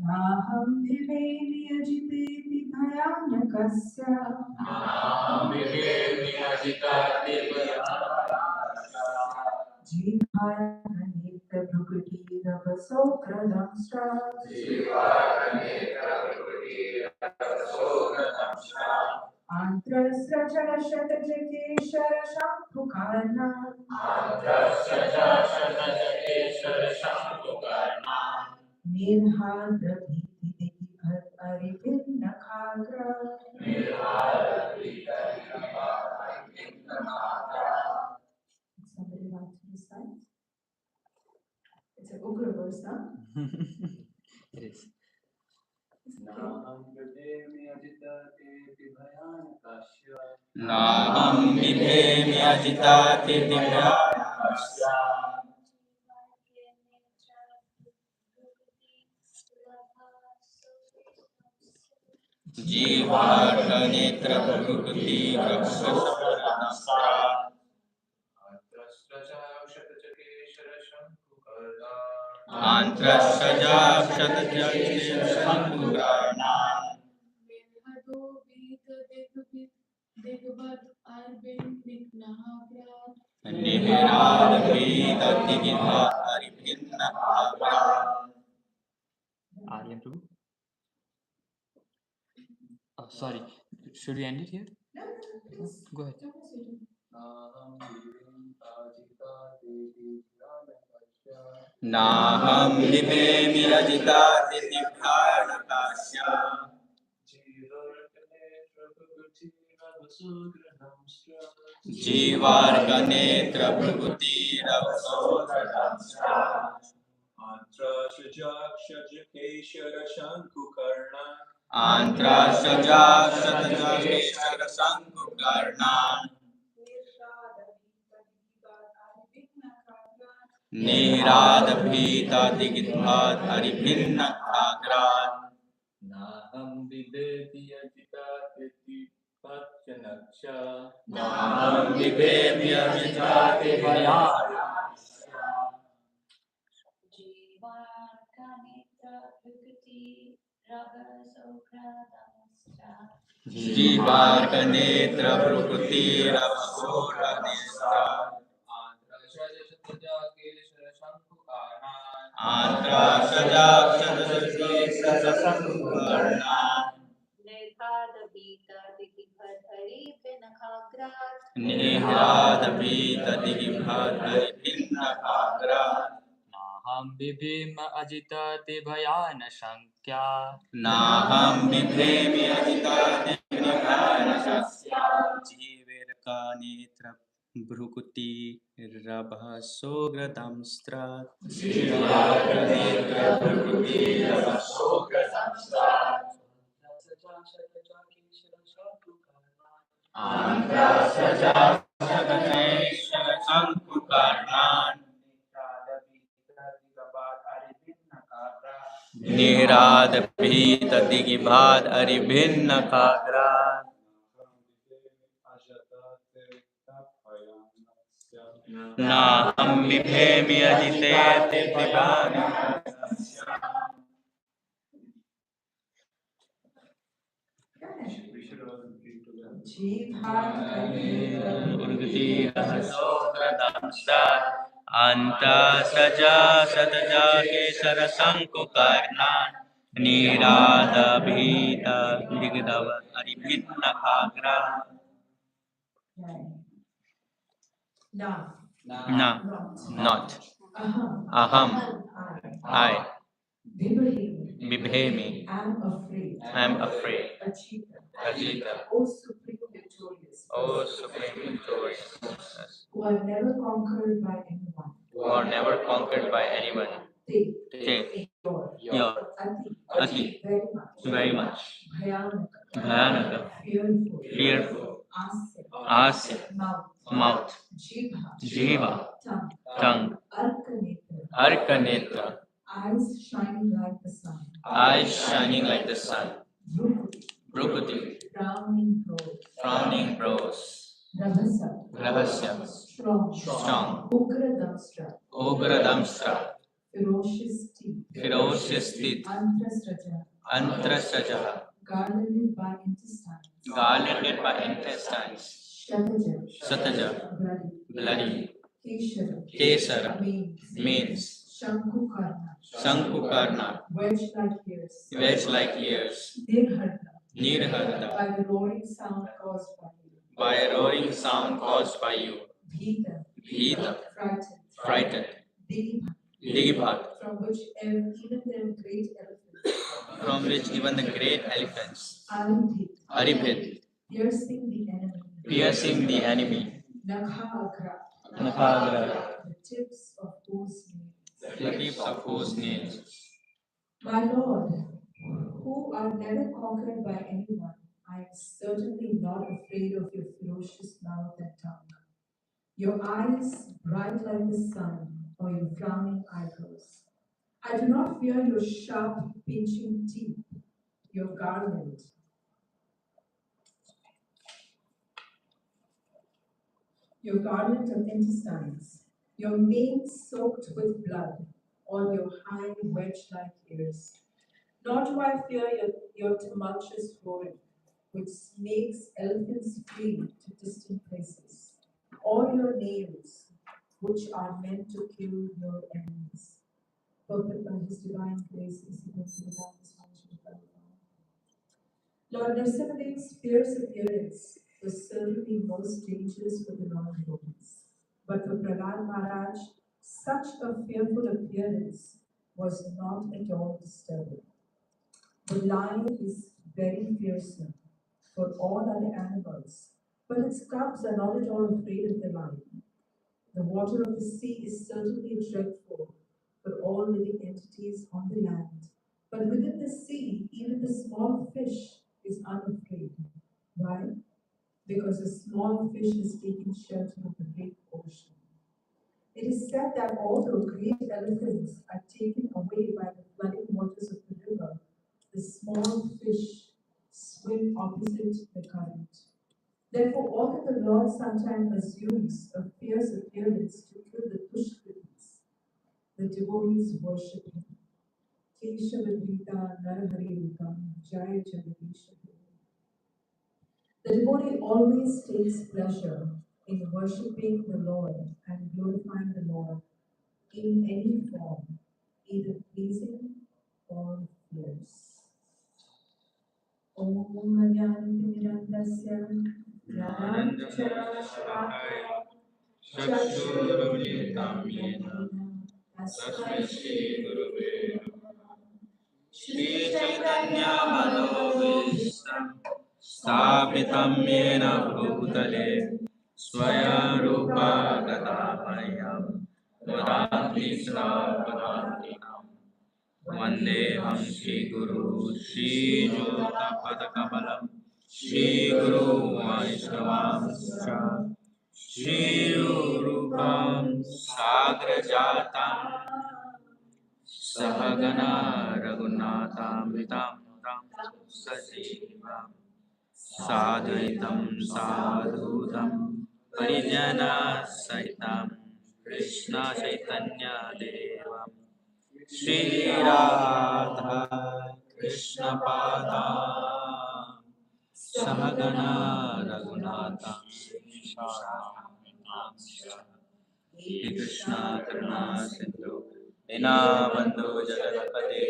नाहं बिभेमि अजितेति भयानकस्य Somebody like to recite? It's a Ugra verse, huh? It is. Naham bibhemi ajitate bhayanakasya. Naham bibhemi ajitate bhayanakasya. Jivarga netra prakriti rakshasa. Antrasaja Shankukarna. Nihirad Vita Digitha Aribhinna Agra. Aryan Prabhu? Oh, sorry. Should we end it here? No, please. Go ahead. Naham bibhemi ajitate bhayanakasya. Jivarga netra prakriti rakshasa. Antrasajakshakeshara Shankukarna. Antrasaja Shatakeshara Sankukarna. Nihradabhita Digidbhat Aribhinna Agrat. Naham bibhemi ajitate bhayanakasya. Naham bibhemi ajitate bhayanakasya. Jivarga netra prakriti rakshasa. Antrasaja Shatakeshara Sankukarna. Nihradabhita Digidbhat Aribhinna Agrat. Naham bibhema ajitate bhayana shankya. Naham bibhemi ajitate bhayanakasya. Jivarga netra Bhrukuti Rabhasogratamstrat. Jivarga netra Bhrukuti Rabhasogratamstrat. Antrasaja Shatakeshara Sankukarnan. Nihradabhita Digibhat Aribhinna Agrat. Naham bibhemi ajitate bhayanakasya. Urgati Rasokratamstat. Antrasaja Shataja Kesara Sankukarnan. Nihradabhita Digidbhat Aribhinna Agrat. Na, not. Aham, I. Bibhemi, I am afraid. Ajita, O Supreme Victorious, who are never conquered by anyone. who are never conquered by anyone. Take Your, Ati, very much. Bhayanaka, fearful. Asya, mouth. Jiva, tongue. Arkanetra, eyes shining like the sun. eyes shining like the sun. Dhrukuti, Brukuti, frowning brows. frowning brows. Rahasya. Strong. Ugra Damstra. Ferocious teeth. Antrasaja. Garlanded by intestines. Sataja. Bloody. Kesara. Means. Shankukarna. Wedge-like ears. Nirharda. By a roaring sound caused by you. Bhita. Frightened. Digibhat. From which even the great elephants. Aribhit. Piercing the enemy. Nakhagra. The tips of whose nails. My Lord, who are never conquered by anyone, I am certainly not afraid of your ferocious mouth and tongue. Your eyes bright like the sun, or your frowning eyebrows. I do not fear your sharp, pinching teeth, your garland of intestines, your mane soaked with blood, or your high wedge-like ears. Nor do I fear your tumultuous roaring, which makes elephants flee to distant places, or your nails, which are meant to kill your enemies. Perfect by His divine grace is He brings without dysfunction of our Lord Nrsimha's fierce appearance was certainly most dangerous for the non-devotees. But for Prahlad Maharaj, such a fearful appearance was not at all disturbing. The lion is very fearsome for all other animals, but its cubs are not at all afraid of the lion. The water of the sea is certainly dreadful for all living entities on the land, but within the sea, even the small fish is unafraid. Why? Because a small fish is taking shelter of the great ocean. It is said that although great elephants are taken away by the flooding waters of the river, the small fish swim opposite the current. Therefore, although the Lord sometimes assumes a fierce appearance to kill the Dushkritis, the devotees worship him. Keshavadvita Naraharivikam Jaya Jagadisha. The devotee always takes pleasure in worshipping the Lord and glorifying the Lord in any form, either pleasing or fierce. Om Manyantinirandasya Jnananjana Chakshurumilitam Yena Tasmai Shri Gurave Namaha. Shri Chaitanya Manobhishtam Sthapitam Yena Bhutale Swaya Rupa Gadamayam Vadanti Srapadantinam Vandeham Shri Guru Shri Jotapatakabalam Shri Guru Vaishnavamscha Shri Rupam Sagrajatam Sahagana Raghunathamritam Sajivam Sadvaitam Sadhutam Parijana Saitam Krishna Chaitanya Devam Shri Radha Krishna Pada Sahagana Raghunatha Shri Krishna Karuna Sindhu Dinabandhu Jagatpate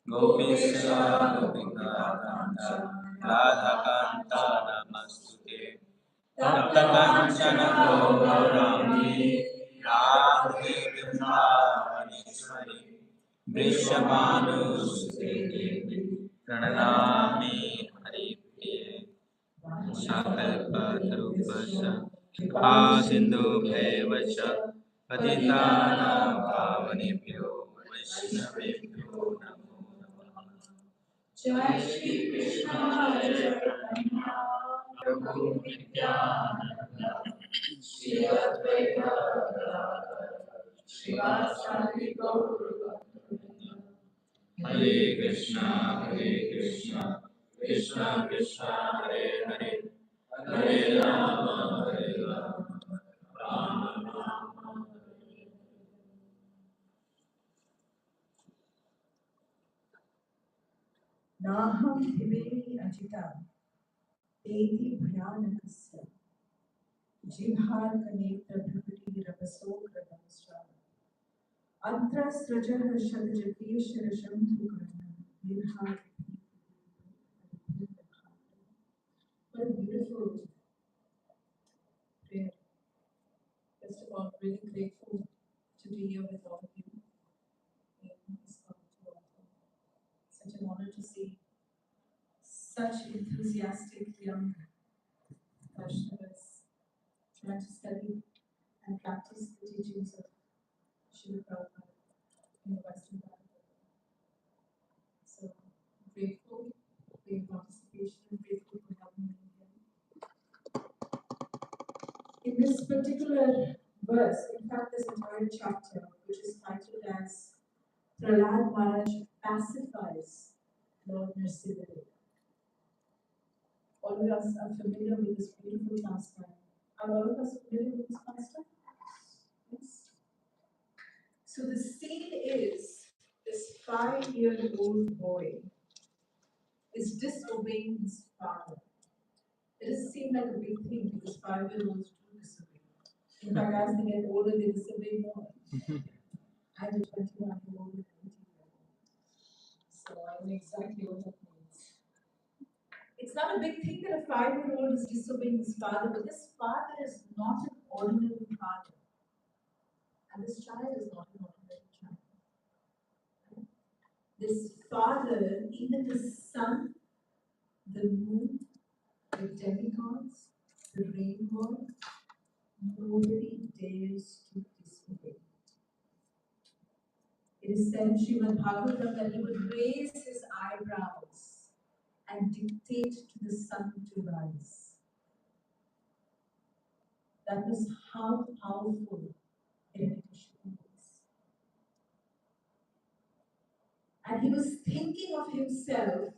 Gopisya Govinda Kanta Radha Kanta Namastute Tapta Kanchana Gaurami Radhe Vrindavaneshwari Vrishabhanusute Pranami Hari Priye Sakalpatarupasya Kripa Sindhu Bhaivacha Patitanam Pavanebhyo Vaishnavebhyo Namo Namaha. Jai Shri Krishna Chaitanya Prabhu Nityananda Shri Advaita Gadadhar Srivasadi Gaura Hare Krishna Krishna Krishna Hare Hare Hare Rama Hare Naham hiveri ajita eti bhyanakasya jibhar kanetra bhakti rabasokra namastrana antra srajah shadjakeshara shambhu karna nirhar. What a beautiful prayer. First of all, really grateful to be here with all of you in this community. Such an honor to see such enthusiastic young Vaishnavas trying to study and practice the teachings of Srila Prabhupada in the Western Bharat. So grateful for your participation, grateful for having me here. In this particular verse, in fact, this entire chapter, which is titled as Prahlad Maharaj pacifies Lord Nrsimhadev. All of us are familiar with this beautiful pastime. Are all of us familiar with this pastime? Yes. So the scene is this 5-year-old boy is disobeying his father. It doesn't seem like a big thing because 5-year-olds do disobey. In fact, as they get older, they disobey more. I have a 21-year-old and an 18-year-old. So I know exactly what that means. It's not a big thing that a 5-year-old is disobeying his father, but this father is not an ordinary father. And this child is not an ordinary child. This father, even the sun, the moon, the demigods, the rainbow, nobody dares to disobey. It is said in Srimad Bhagavatam that he would raise his eyebrows and dictate to the sun to rise. That was how powerful Hiranyakashipu was. And he was thinking of himself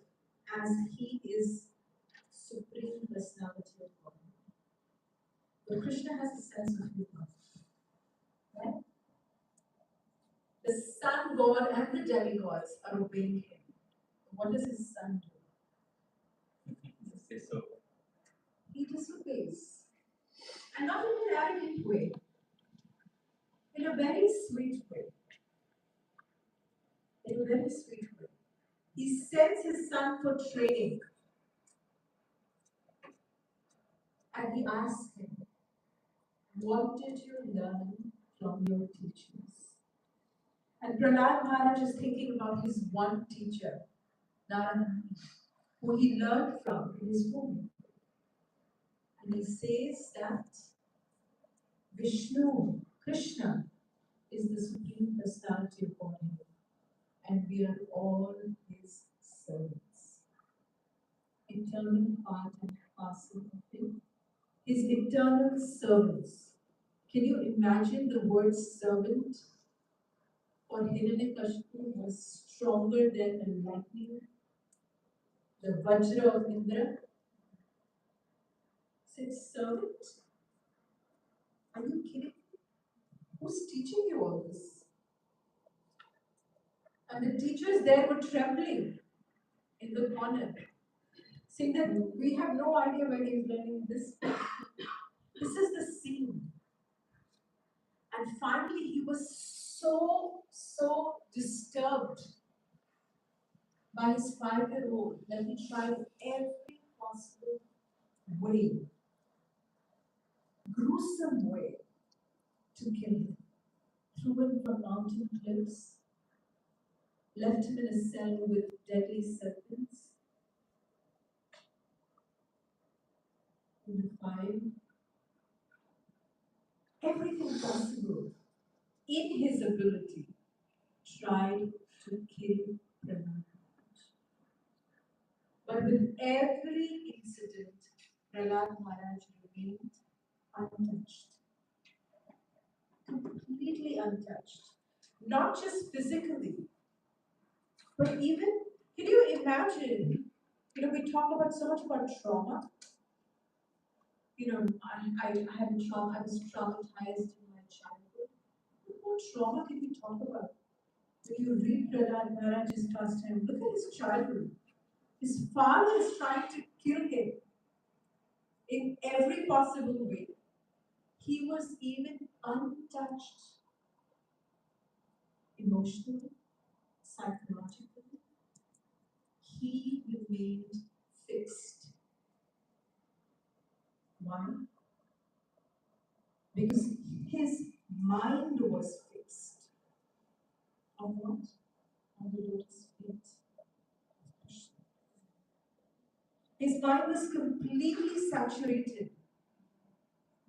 as he is Supreme Personality of God. But Krishna has a sense of humor. Right? The sun god and the demigods are obeying him. What does his son do? He disobeys. And not in an arrogant way, in a very sweet way. In a very sweet way. He sends his son for training. And he asks him, what did you learn from your teachers? And Prahlad Maharaj is thinking about his one teacher, Narayana, who he learned from in his womb. And he says that Vishnu, Krishna, is the Supreme Personality of Godhead, and we are all his servants. Eternal part and parcel of him. His eternal servants. Can you imagine the word servant? For Hiranyakashipu was stronger than the lightning, the Vajra of Indra. Said, servant? Are you kidding? Who's teaching you all this? And the teachers there were trembling in the corner, saying that we have no idea where he's learning this. This is the scene. And finally, he was so disturbed by his 5-year-old that he tried every possible way, gruesome way, to kill him. Threw him from mountain cliffs, left him in a cell with deadly serpents, in the fire. Everything possible in his ability tried to kill Prahlad. But with every incident, Prahlad Maharaj remained untouched. Completely untouched. Not just physically, but even, can you imagine, we talk about so much about trauma. I had trauma, I was traumatized in my childhood. What trauma can we talk about? When you read Prahlad Maharaj's pastime, look at his childhood. His father is trying to kill him in every possible way. He was even untouched emotionally, psychologically. He remained fixed. Why? Because his mind was fixed on what? On the lotus feet. His mind was completely saturated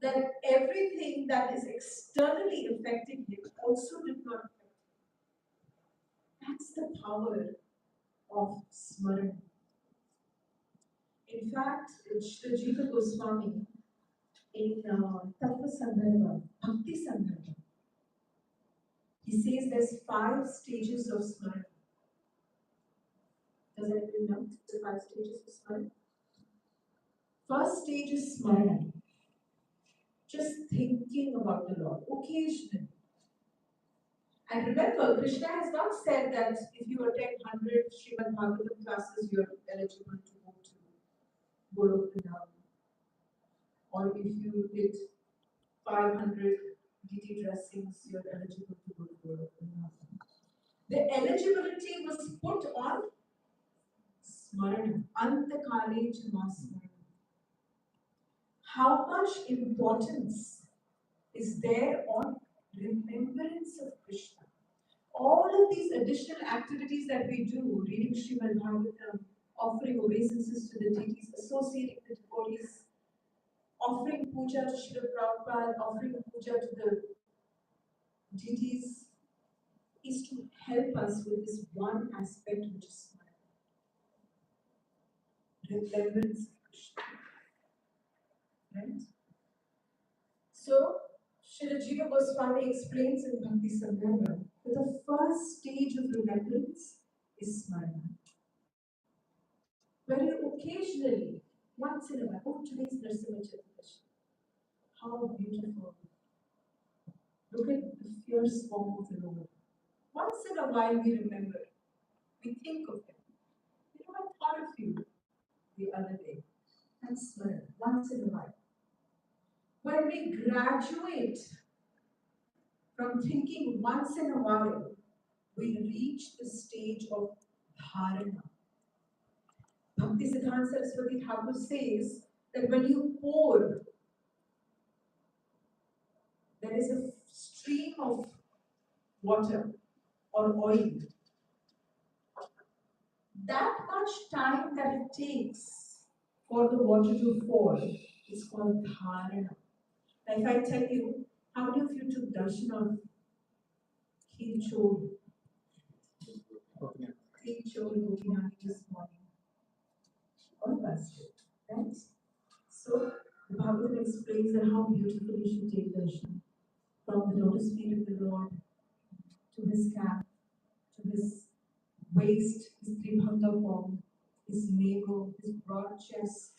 that everything that is externally affecting him also did not affect him. That's the power of smarana. In fact, Sri Jiva Goswami in Tattva Sandarbha, Bhakti Sandarbha, he says there's 5 stages of smarana. Does anybody know the 5 stages of smarana? First stage is smarana, just thinking about the Lord occasionally. And remember, Krishna has not said that if you attend 100 Srimad Bhagavatam classes, you're eligible to go to Golok Vrindavan. Or if you did 500 DT dressings, you're eligible to go to Golok Vrindavan. The eligibility was put on Smarana, Antakale Smarana. How much importance is there on remembrance of Krishna? All of these additional activities that we do, reading Srimad Bhagavatam, offering obeisances to the deities, associating with devotees, offering puja to Srila Prabhupada, offering puja to the deities, is to help us with this one aspect which is remembrance of Krishna. Right? So, Srila Jiva Goswami explains in Bhakti Sandarbha that the first stage of remembrance is smarana. Where you occasionally, once in a while, oh, today's Narasimha Chaturdashi. How beautiful. Look at the fierce form of the Lord. Once in a while we remember, we think of him. You know, I thought of you the other day. That's smarana, once in a while. When we graduate from thinking once in a while, we reach the stage of dharana. Bhakti Siddhanta Saraswati Thakur says that when you pour, there is a stream of water or oil. That much time that it takes for the water to fall is called dharana. Now, if I tell you, how many of you took darshan of Khilchor Govinda this morning? All of us did, right? So, the Bhagavatam explains that how beautifully you should take darshan from the lotus feet of the Lord to his cap, to his waist, his Tribhanga form, his navel, his broad chest,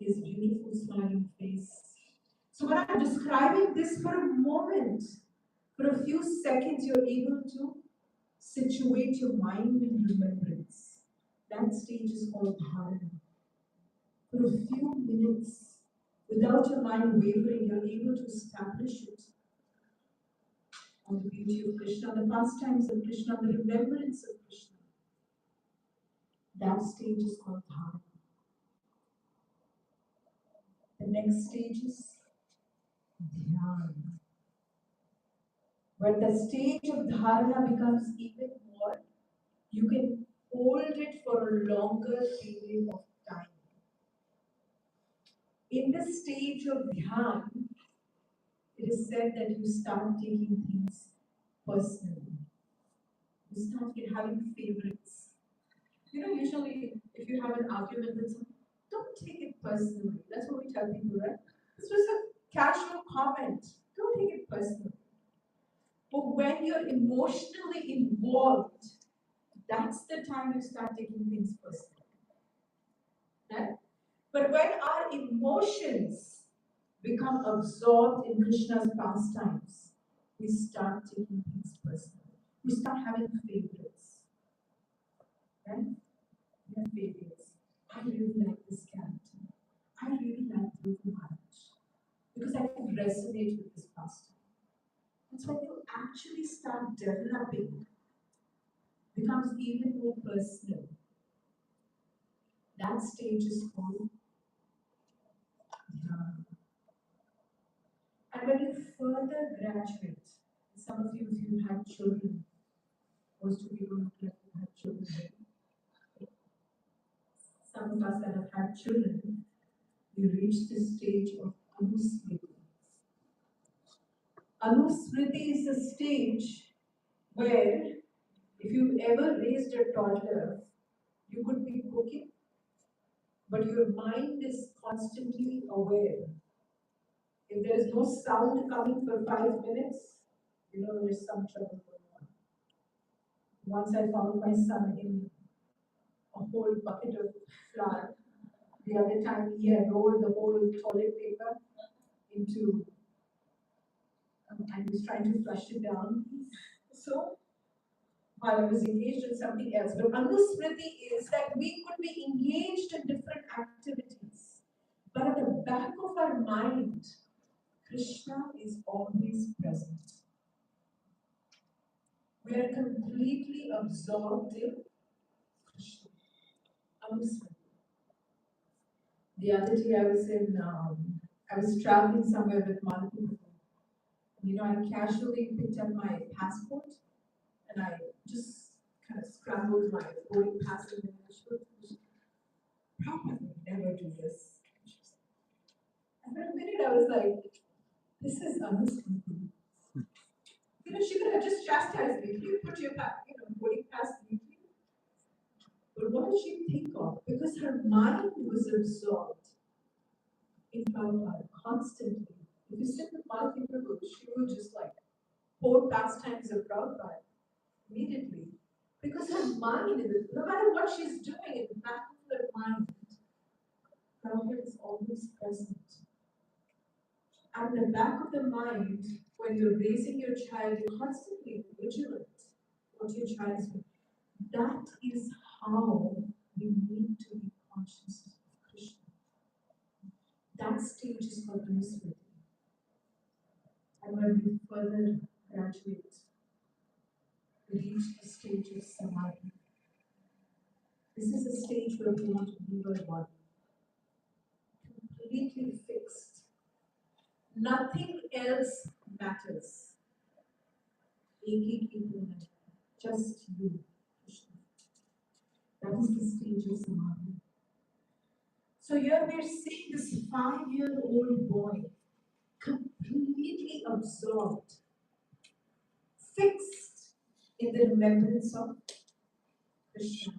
his beautiful smiling face. So when I'm describing this for a moment, for a few seconds, you're able to situate your mind in remembrance. That stage is called dharana. For a few minutes, without your mind wavering, you're able to establish it on the beauty of Krishna, on the pastimes of Krishna, on the remembrance of Krishna. That stage is called dharana. The next stage is dhyan. When the stage of dharana becomes even more, you can hold it for a longer period of time. In the stage of dhyan, it is said that you start taking things personally. You start having favorites. You know, usually if you have an argument with someone, don't take it personally. That's what we tell people, right? This was a casual comment. Don't take it personally. But when you're emotionally involved, that's the time you start taking things personally. Right? But when our emotions become absorbed in Krishna's pastimes, we start taking things personally. We start having favorites. Right? Their failures. I really like this character. I really like Dhruv Maharaj because I can resonate with this pastor. That's when you actually start developing, becomes even more personal. That stage is called dhyana. And when you further graduate, some of you, if you have children, most of you don't look like you have children. Some of us that have had children, we reach this stage of anusmriti. Anusmriti is the stage where, if you've ever raised a toddler, you could be cooking, but your mind is constantly aware. If there is no sound coming for 5 minutes, you know there's some trouble going on. Once I found my son in a whole bucket of flour. The other time he had rolled the whole toilet paper into, and was trying to flush it down. So while I was engaged in something else. But Anusmriti is that we could be engaged in different activities, but at the back of our mind, Krishna is always present. We are completely absorbed in Krishna. Anusmriti. The other day I was traveling somewhere with Mataji. You know, I casually picked up my passport and I just kind of scrambled my boarding pass and I should probably never do this. And for a minute I was like, this is unspeakable. You know, she could have just chastised me. You put your boarding pass neatly. But what did she think of? Because her mind was absorbed in Prabhupada constantly. If you sit with Malaki Prabhu, she will just like pour pastimes of Prabhupada immediately. Because her mind is, no matter what she's doing, in the back of her mind, Prabhupada is always present. And in the back of the mind, when you're raising your child, you're constantly vigilant what your child is doing. That is how we need to be conscious of Krishna. That stage is called Anusmriti. And when we further graduate, we reach the stage of Samadhi. This is a stage where we want to be our body, completely fixed. Nothing else matters. Just you, Krishna. That is the stage of Samadhi. So here we are seeing this 5-year-old boy completely absorbed, fixed in the remembrance of Krishna.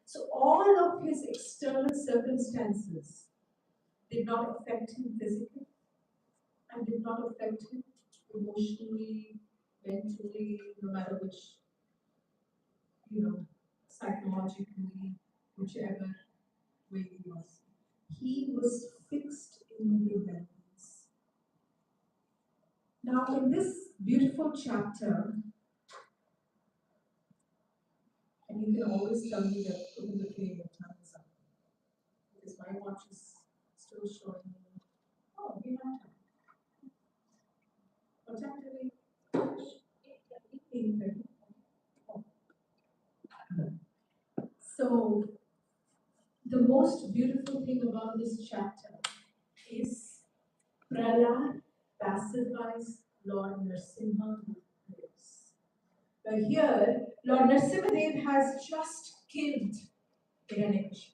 So all of his external circumstances did not affect him physically and did not affect him emotionally, mentally, no matter which, psychologically, whichever way he was. He was fixed in remembrance. Now, in this beautiful chapter, and you can always tell me that Govinda Priya, your time is up, because my watch is still showing me. Oh, we have time. What time do we finish? 8:30. Oh. So, the most beautiful thing about this chapter is Prahlad pacifies Lord Nrsimha with prayers. But here, Lord Nrsimhadev has just killed Hiranyakashipu.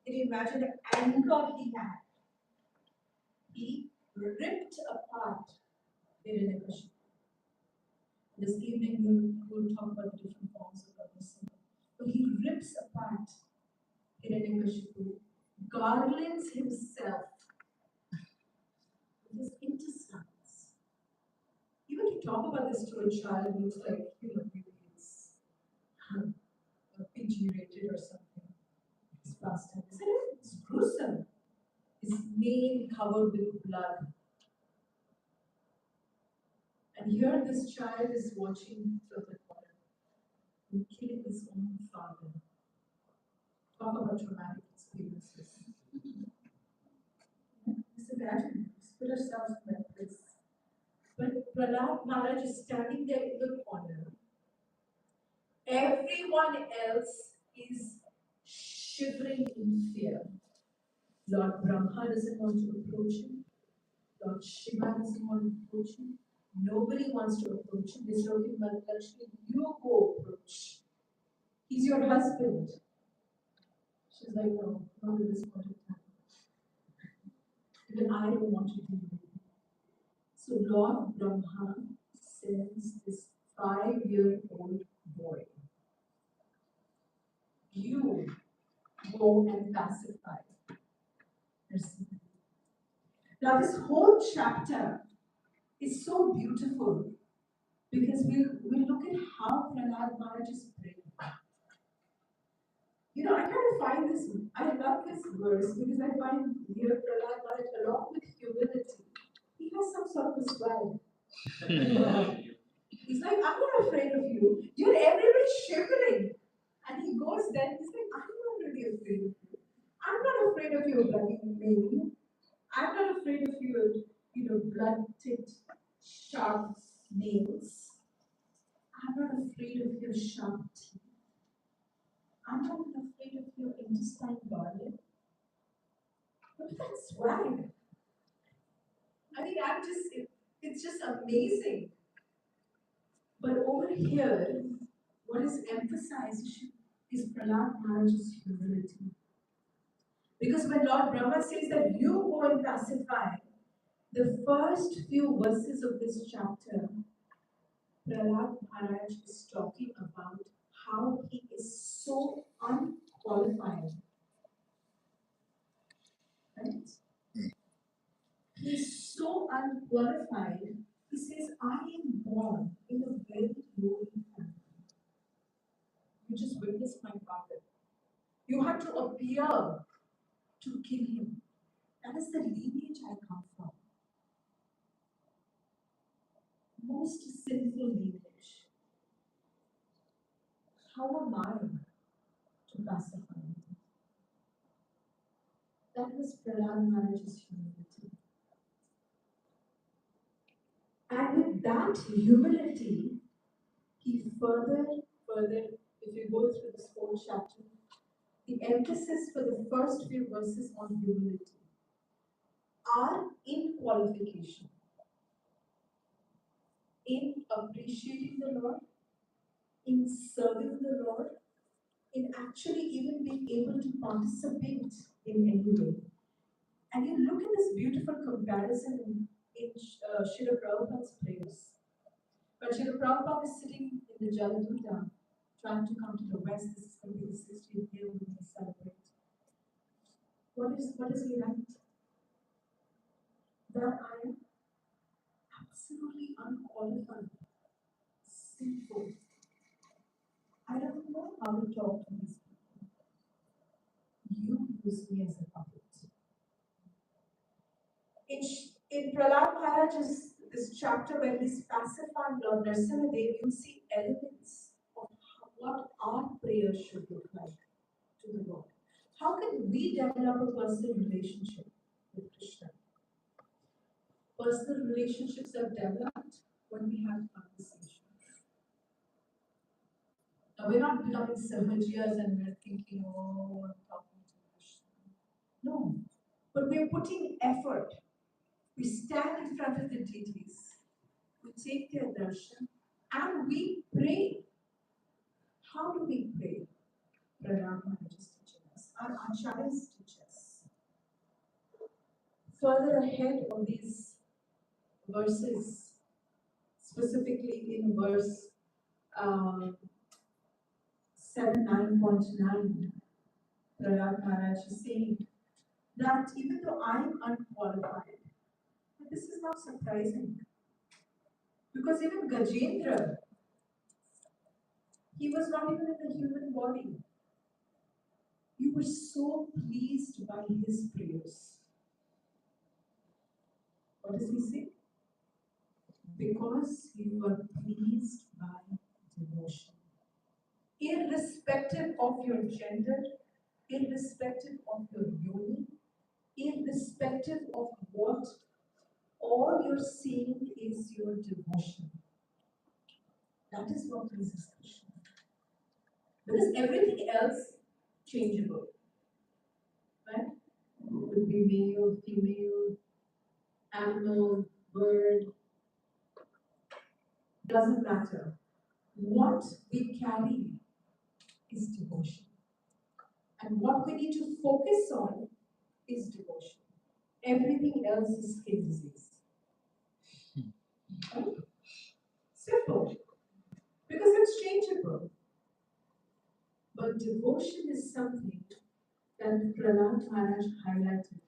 Can you imagine the anger he had? He ripped apart Hiranyakashipu. This evening we'll talk about the different forms of Lord Nrsimha. But he rips apart Hiranyakashipu, garlands himself with his intestines. Even to talk about this to a child looks like, maybe it's PG-rated or something. It's pastime. Isn't it? It's gruesome. His mane covered with blood. And here this child is watching from the corner. in killing his own father. Talk about traumatic experiences. Just imagine, just put ourselves in that place. But Prahlad Maharaj is standing there in the corner. Everyone else is shivering in fear. Lord Brahma doesn't want to approach him. Lord Shiva doesn't want to approach him. Nobody wants to approach him. They say, okay, Lakshmi, you go approach. He's your husband. She's like, no, not at this point in time. Even I don't want to do it. So Lord Brahma sends this 5-year-old boy. You go and pacify. Now this whole chapter is so beautiful because we look at how Prahlad Maharaj is praying. You know, I kind of find this, I love this verse because I find here Prahlad Maharaj, along with humility, he has some sort of a swag. He's like, I'm not afraid of you. You're everybody shivering. And he goes then, he's like, I'm not really afraid of you. I'm not afraid of your bloody mane. I'm not afraid of your, blood-tipped, sharp nails. I'm not afraid of your sharp teeth. I'm not even afraid of your intestine garden. Look at that swag. I mean, it's just amazing. But over here, what is emphasized is Prahlad Maharaj's humility. Because when Lord Brahma says that you go and pacify, the first few verses of this chapter, Prahlad Maharaj is talking about how he is so unqualified. Right? He's so unqualified. He says, I am born in a very lowly family. You just witnessed my father. You had to appear to kill him. That is the lineage I come from. Most sinful lineage. How am I to pacify him? That was Prahlad Maharaj's humility. And with that humility, he further, if you go through this whole chapter, the emphasis for the first few verses on humility are in qualification, in appreciating the Lord, in serving the Lord, in actually even being able to participate in any way. And you look at this beautiful comparison in Srila Prabhupada's prayers. When Srila Prabhupada is sitting in the Jaladuta, trying to come to the West, this is going to be the 60th year when we celebrate. What is he write? That I am absolutely unqualified, sinful. I don't know how to talk to these people. You use me as a puppet. In Prahlad Maharaj's this chapter, when he's pacifying Lord Narasimhadev, you see elements of what our prayer should look like to the Lord. How can we develop a personal relationship with Krishna? Personal relationships are developed when we have conversations. Now, we're not becoming Sahajiyas and we're thinking, oh, I'm talking to Krishna. No, but we're putting effort. We stand in front of the deities, we take their darshan, and we pray. How do we pray? Prahlad Maharaj is teaching us. Our acharyas teach us. Further ahead of these verses, specifically in verse 7.9.9, Prahlad Maharaj is saying that even though I am unqualified, this is not surprising. Because even Gajendra, he was not even in the human body. You were so pleased by his prayers. What does he say? Because you were pleased by devotion. irrespective of your gender, irrespective of your yoni, irrespective of what, all you're seeing is your devotion. That is what pleases Krishna. Because everything else changeable. Right? Could be male, female, animal, bird, doesn't matter. What we carry is devotion. And what we need to focus on is devotion. Everything else is skin disease. Right? Simple. Because it's changeable. But devotion is something that Prahlad Maharaj highlighted.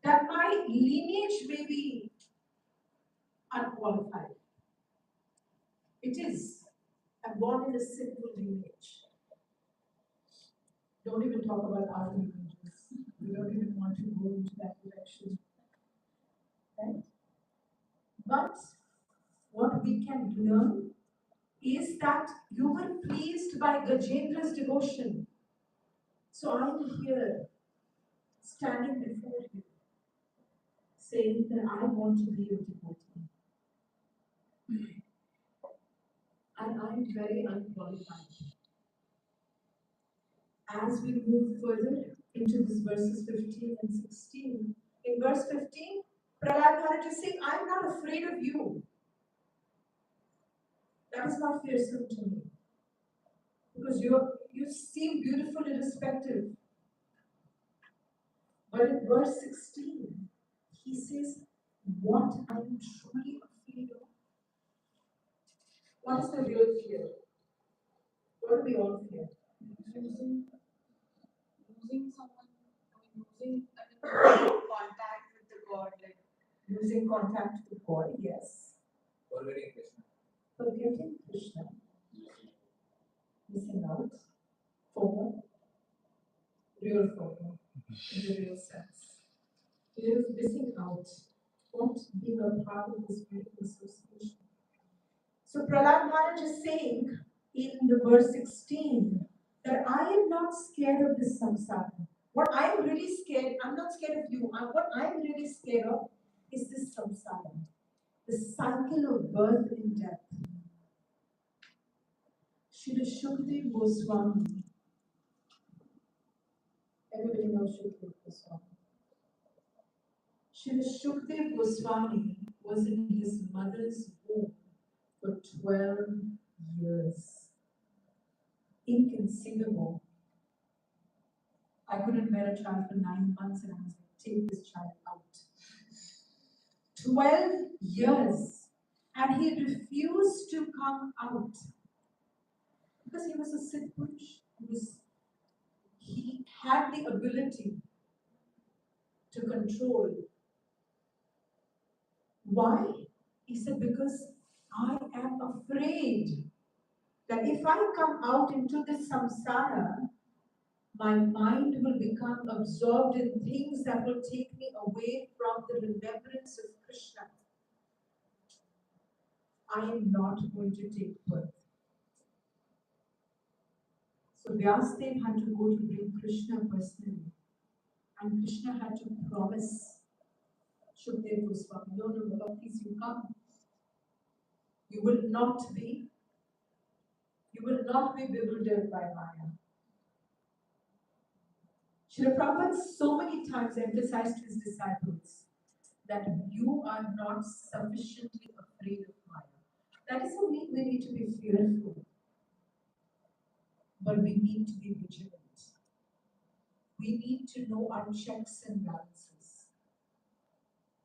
That my lineage may be unqualified. It is. I'm born in a simple lineage. Don't even talk about our lineages. We don't even want to go into that direction. Right? But what we can learn is that you were pleased by Gajendra's devotion. So I am here, standing before you, saying that I want to be a devotee. And I am very unqualified. As we move further into this verses 15 and 16, in verse 15, Prahlad Maharaj is saying, I am not afraid of you. That is not fearsome to me. Because you seem beautiful irrespective. But in verse 16, he says, what I am truly afraid of. What is the real fear? What do we all fear? Losing someone, losing contact with the God, like Losing contact with God, yes. Forgetting Krishna. Forgetting Krishna. Missing out. FOMO. Real FOMO. In the real sense. Fear of missing out. Not being a part of this beautiful association. So Prahlad Maharaj is saying in the verse 16 that I am not scared of this samsara. What I am really scared, I'm not scared of you. What I'm really scared of is this samsara, the cycle of birth and death. Shri Shukdev Goswami, everybody knows Shukdev Goswami. Shri Shukdev Goswami was in his mother's womb for 12 years. Inconceivable. I couldn't bear a child for 9 months and I was like, take this child out. 12 years. And he refused to come out. Because he was a Siddh Purush. He had the ability to control. Why? He said, because I am afraid that if I come out into this samsara, my mind will become absorbed in things that will take me away from the remembrance of Krishna. I am not going to take birth. So Vyasdev had to go to bring Krishna personally. And Krishna had to promise Shukdev Goswami, no, Baba, please you come. You will not be bewildered by Maya. Srila Prabhupada so many times emphasized to his disciples that you are not sufficiently afraid of Maya. That doesn't mean we need to be fearful, but we need to be vigilant. We need to know our checks and balances.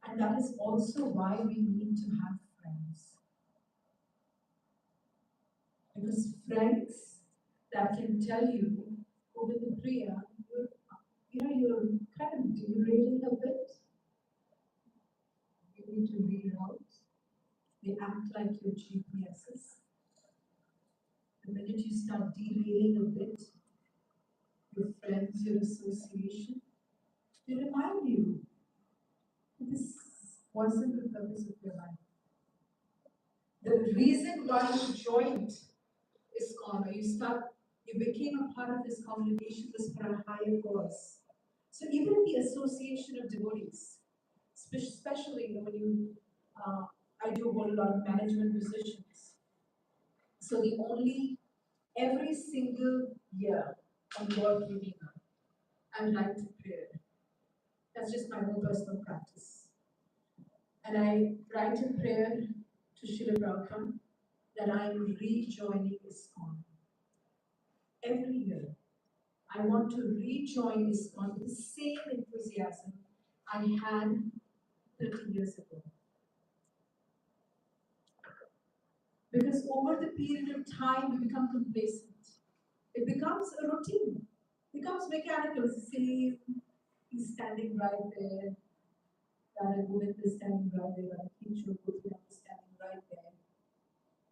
And that is also why we need to have friends. Because friends that can tell you, Govinda, Priya, you're kind of deteriorating a bit. You need to reroute. They act like your GPSs. The minute you start derailing a bit, your friends, your association, they remind you that this wasn't the purpose of your life. The reason why you joined ISKCON, or you became a part of this congregation was for a higher cause. So even the association of devotees, especially when I do hold a lot of management positions. So every single year on Lord Govinda, I like to pray. That's just my own personal practice. And I write a prayer to Srila Prabhupada that I am rejoining ISKCON every year. I want to rejoin ISKCON with the same enthusiasm I had 30 years ago. Because over the period of time, we become complacent. It becomes a routine, becomes mechanical. It's the same. He's standing right there. Govinda is standing right there. Govinda is standing right there.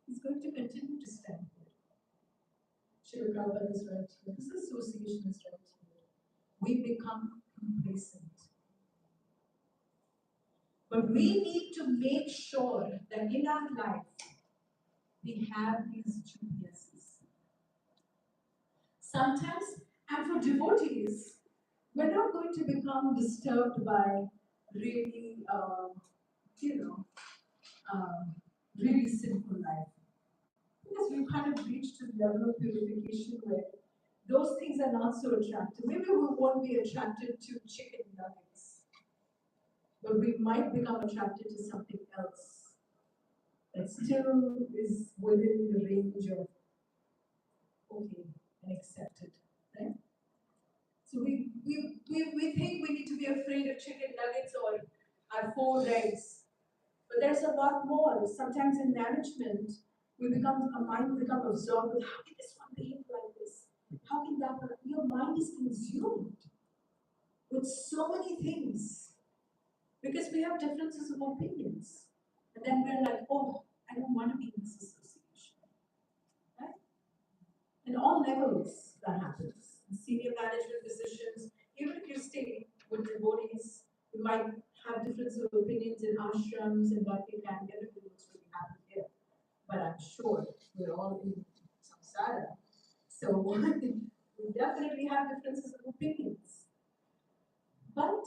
He's going to continue to stand there. Srila Prabhupada is right here. This association is right here. We become complacent. But we need to make sure that in our life, we have these GPSs. Sometimes, and for devotees, we're not going to become disturbed by really, really sinful life. Because we've kind of reached a level of purification where those things are not so attractive. Maybe we won't be attracted to chicken nuggets, but we might become attracted to something else that still is within the range of okay and accepted, right? So we think we need to be afraid of chicken nuggets or our 4 legs, but there's a lot more. Sometimes in management, our mind will become absorbed with how can this one behave like this? How can that one? Your mind is consumed with so many things because we have differences of opinions, and then we're like, oh, I don't want to be in this association, right? In all levels, that happens. In senior management positions, even if you stay with devotees, you might have difference of opinions in ashrams and what they can. Everything looks really happy here. But I'm sure we're all in samsara. So we definitely have differences of opinions. But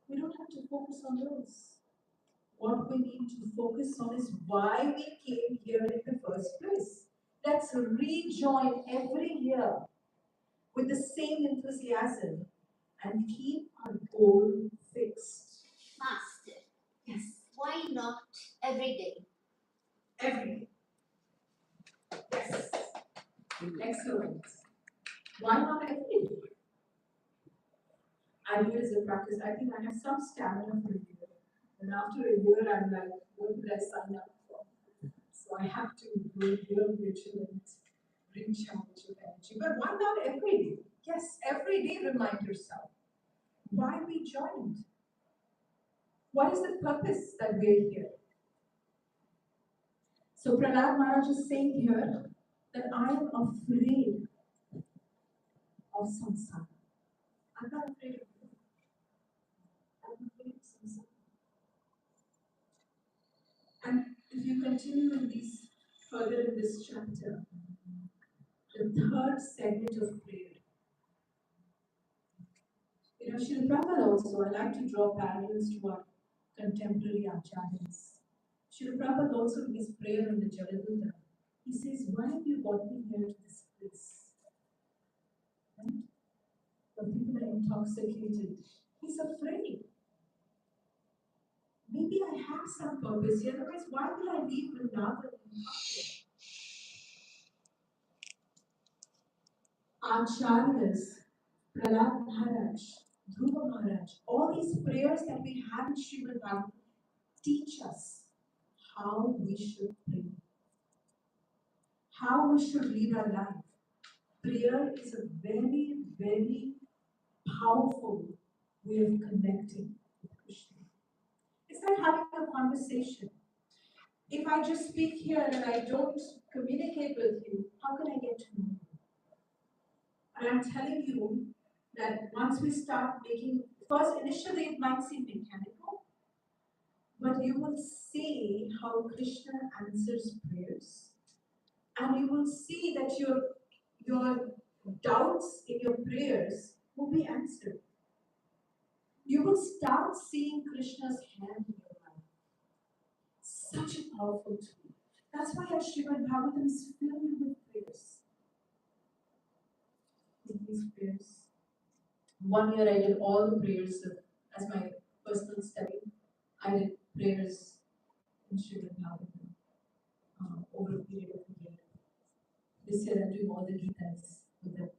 we don't have to focus on those. What we need to focus on is why we came here in the first place. Let's rejoin every year with the same enthusiasm and keep our goal fixed. Master, Yes, why not every day? every day. Yes, excellent. Why not every day? I do it as a practice. I think I have some stamina for a year. And after a year, I'm like, what did I sign up for? So I have to do a year vigilant, recharge of energy. But why not every day? Yes, every day remind yourself why we joined. What is the purpose that we're here? So Prahlad Maharaj is saying here that I am afraid of samsara. I'm not afraid of you. I'm afraid of samsara. And if you continue further in this chapter, the third segment of prayer. Srila Prabhupada also, I like to draw parallels to our contemporary acharyas. Srila Prabhupada also in his prayer on the Jaladutta, he says, why have you brought me here to this place? Right? When people are intoxicated, he's afraid. Maybe I have some purpose here, otherwise why will I leave Vrindavan and come here? Acharyas, Prahlad Maharaj, Dhruva Maharaj, all these prayers that we have in Srimad Bhagavatam teach us how we should pray, how we should lead our life. Prayer is a very, very powerful way of connecting with Krishna. It's like having a conversation. If I just speak here and I don't communicate with you, how can I get to know you? And I'm telling you that once we start first initially it might seem mechanical, but you will see how Krishna answers prayers And you will see that your doubts in your prayers will be answered. You will start seeing Krishna's hand in your life. Such a powerful tool. That's why our Srimad Bhagavatam is filled with prayers. With these prayers. 1 year I did all the prayers as my personal study. I did prayers in Srimad Bhagavatam over a period of a year. This year I'm doing all the Gitas with that.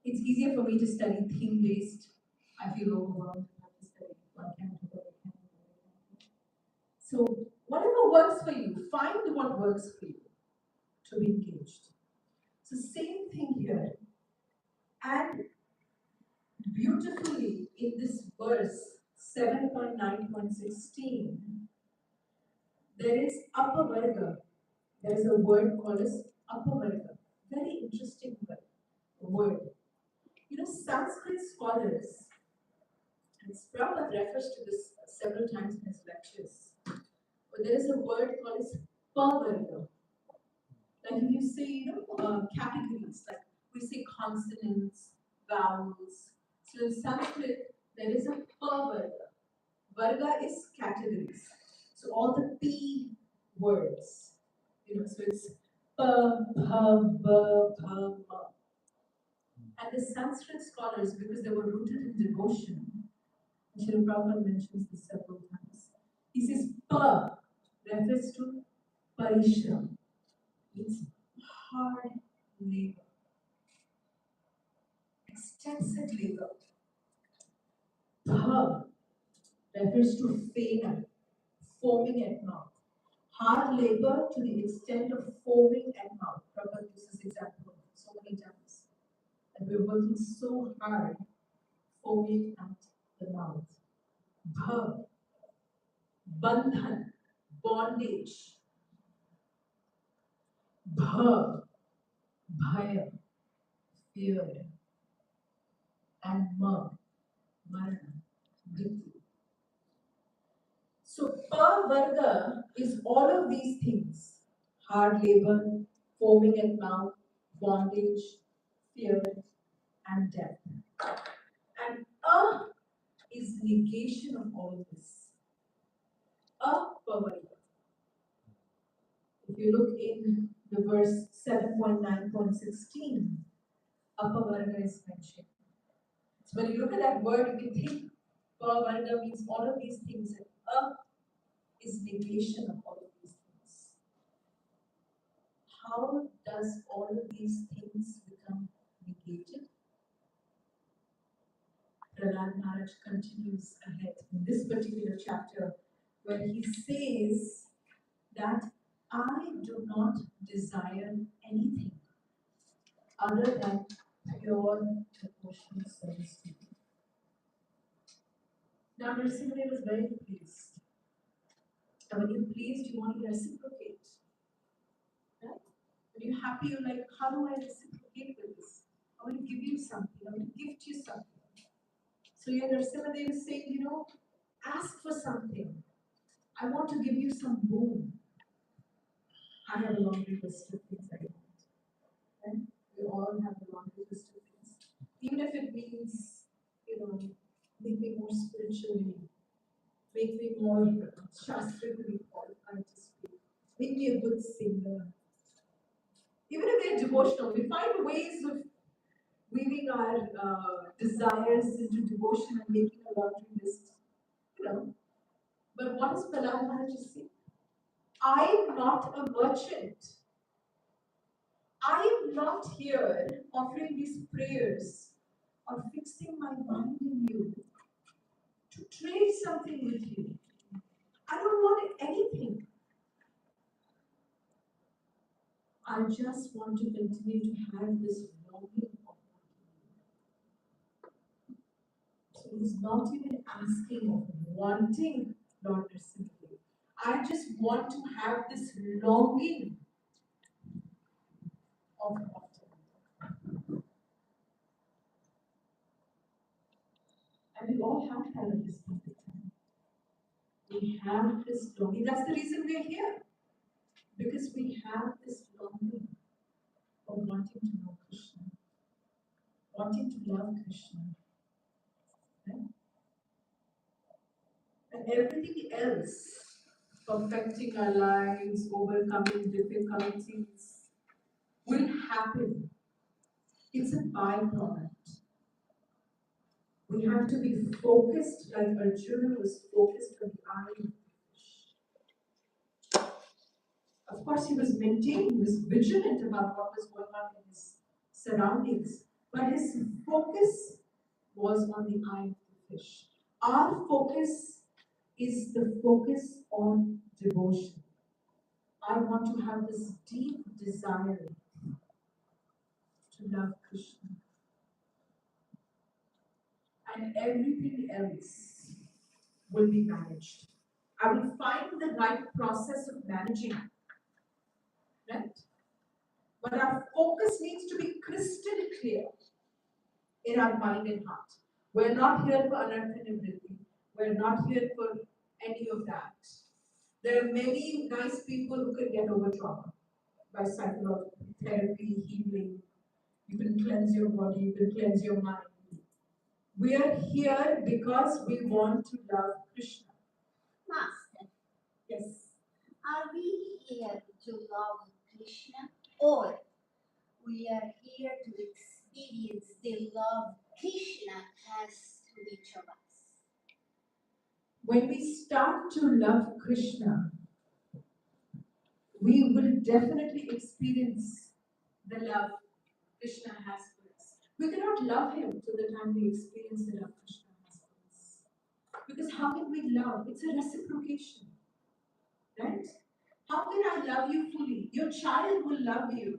It's easier for me to study theme-based. I feel overwhelmed. I have to study one canto. So whatever works for you, find what works for you to be engaged. So same thing here. And beautifully in this verse 7.9.16, there is upper varga. There is a word called as upper varga. Very interesting word. You know, Sanskrit scholars, and Prabhupada refers to this several times in his lectures, but there is a word called as pavarga. Like if you say, categories, like we say consonants, vowels. So in Sanskrit, there is a pavarga. Varga is categories. So all the P words, so it's pa, pa, ba, pa, ma. And the Sanskrit scholars, because they were rooted in devotion, Srila Prabhupada mentions this several times. He says pa refers to parishram. It's hard labor, extensive labor. Pa refers to fena, foaming at mouth. Hard labor to the extent of foaming at mouth. Prabhupada uses this example so many times. And we're working so hard, foaming at the mouth. Bha, bandhan, bondage. Bha, bhaya, fear. And ma, marana, mrityu. So, pa varga is all of these things: hard labor, foaming at mouth, bondage, fear, and death. And a is negation of all of this. Apavarga. If you look in the verse 7.9.16, apavarga is mentioned. So when you look at that word, you can think pavarga means all of these things, and is negation of all of these things. How does all of these things become negated? Prahlad Maharaj continues ahead in this particular chapter where he says that I do not desire anything other than pure devotional service to you. Now Narasimha was very pleased. And when you're pleased, you want to reciprocate. Right? When you're happy, you're like, how do I reciprocate with this? I want to give you something. I want to gift you something. So your Narasimha is saying, ask for something. I want to give you some boon. I have a laundry list of things I want. Right? We all have a laundry list of things. Even if it means, make me more spiritually, make me more shastrically qualified to speak, make me a good singer. Even if they're devotional, we find ways of weaving our desires into devotion and making a laundry list. But what does Prahlad Maharaj say? I am not a merchant. I am not here offering these prayers or fixing my mind in you to trade something with you. I don't want anything. I just want to continue to have this longing of you. So he's not even asking of wanting Lord Narasimha. I just want to have this longing of Bhakti. And we all have that at this point in time. We have this longing. That's the reason we're here. Because we have this longing of wanting to know Krishna, wanting to love Krishna. Right? And everything else, perfecting our lives, overcoming difficulties, will happen. It's a byproduct. We have to be focused, like Arjuna was focused on the eye of the fish. Of course, he was maintaining, he was vigilant about what was going on in his surroundings, but his focus was on the eye of the fish. Our focus is the focus on devotion. I want to have this deep desire to love Krishna. And everything else will be managed. I will find the right process of managing, right? But our focus needs to be crystal clear in our mind and heart. We're not here for anartha nivritti. We're not here for any of that. There are many nice people who can get over trauma by psychological therapy, healing. You can cleanse your body, you can cleanse your mind. We are here because we want to love Krishna. Master, Yes. are we here to love Krishna or we are here to experience the love Krishna has to each of us? When we start to love Krishna, we will definitely experience the love Krishna has for us. We cannot love Him till the time we experience the love Krishna has for us. Because how can we love? It's a reciprocation, right? How can I love you fully? Your child will love you